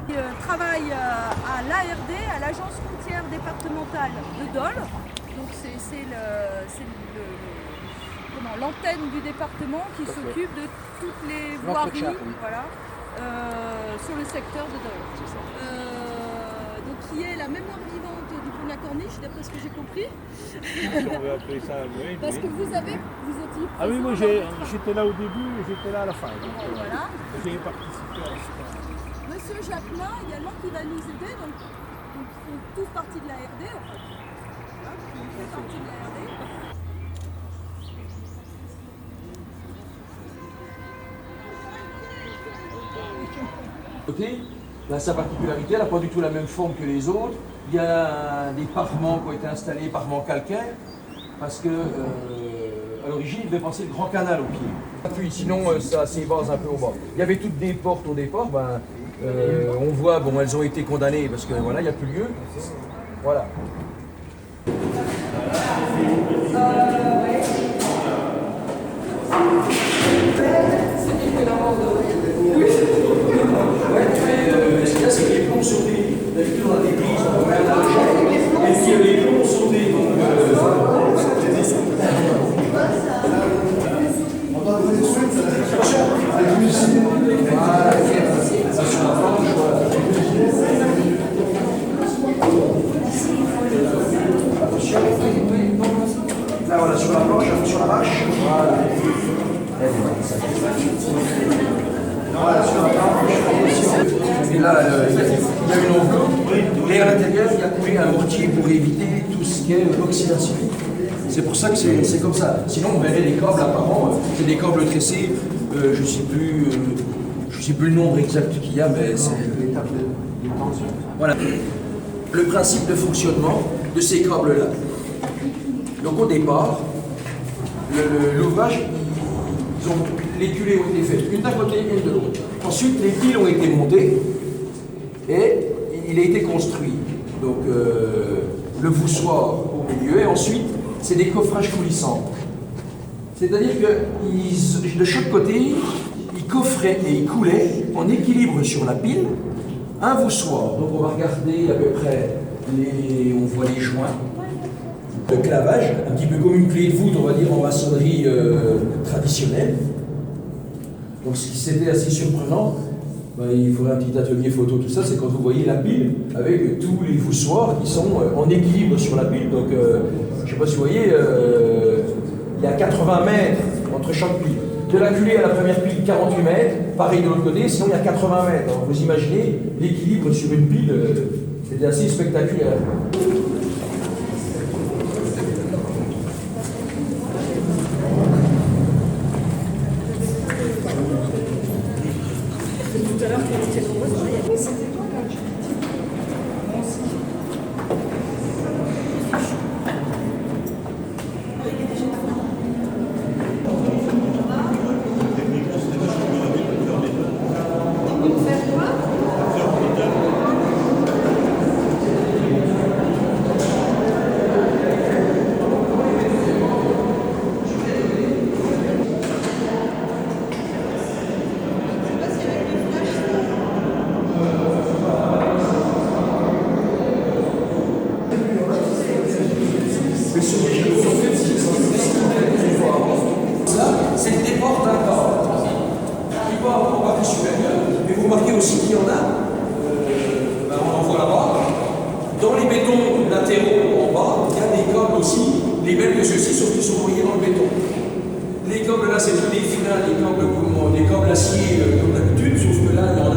Travaille à l'ARD, à l'Agence routière départementale de Dole. Donc c'est l'antenne du département qui s'occupe de toutes les voiries sur le secteur de Dole. Donc qui est la mémoire vivante du pont de la Corniche, d'après ce que j'ai compris. Si on veut appeler ça, oui. Parce que vous étiez Ah oui, moi j'étais là au début et j'étais là à la fin. Donc, voilà. J'ai participé à l'histoire. Monsieur Jacquelin également qui va nous aider, donc ils font tous partie de l'ARD en fait. Ils font partie de l'ARD. Elle a sa particularité, elle n'a pas du tout la même forme que les autres. Il y a des pavements qui ont été installés, pavements calcaires, parce que à l'origine, il devait passer le grand canal au pied. Puis sinon, ça s'évase un peu au bas. Il y avait toutes des portes au départ. On voit, bon, elles ont été condamnées parce que voilà, il n'y a plus lieu. Voilà. Ce qu'il y a, c'est que les plombs sautés, d'habitude on a des prises, on met à la chaîne, et puis les plombs sautés, donc là voilà, sur la planche, sur la marche, voilà. Voilà, sur la planche. Et là, il y a une enveloppe, et à l'intérieur, il y a coupé un mortier pour éviter tout ce qui est l'oxydation. C'est pour ça que c'est comme ça. Sinon, on verrait des câbles apparents, c'est des câbles tressés, je ne sais plus le nombre exact qu'il y a, mais c'est l'étape de tension. Voilà. Le principe de fonctionnement de ces câbles-là. Donc au départ, l'ouvrage, les culées ont été faites, une d'un côté et une de l'autre. Ensuite, les piles ont été montées et il a été construit. Donc le voussoir au milieu, et ensuite, c'est des coffrages coulissants. C'est-à-dire que de chaque côté, ils coffraient et ils coulaient en équilibre sur la pile un voussoir. Donc on va regarder à peu près, on voit les joints. Le clavage, un petit peu comme une clé de voûte, on va dire, en maçonnerie traditionnelle. Donc ce qui c'était assez surprenant, il faudrait un petit atelier photo, tout ça, c'est quand vous voyez la pile avec tous les voussoirs qui sont en équilibre sur la pile. Donc je ne sais pas si vous voyez, il y a 80 mètres entre chaque pile. De la culée à la première pile, 48 mètres, pareil de l'autre côté, sinon il y a 80 mètres. Donc vous imaginez l'équilibre sur une pile, c'était assez spectaculaire. C'est le déport d'un corps qui part en partie supérieure, mais vous remarquez aussi qu'il y en a, on en voit là-bas, dans les bétons latéraux en bas, il y a des câbles aussi, les mêmes que ceux-ci, sauf qu'ils sont noyés dans le béton. Les câbles là, c'est tous les finales, les câbles acier comme d'habitude, sauf que là, il y en a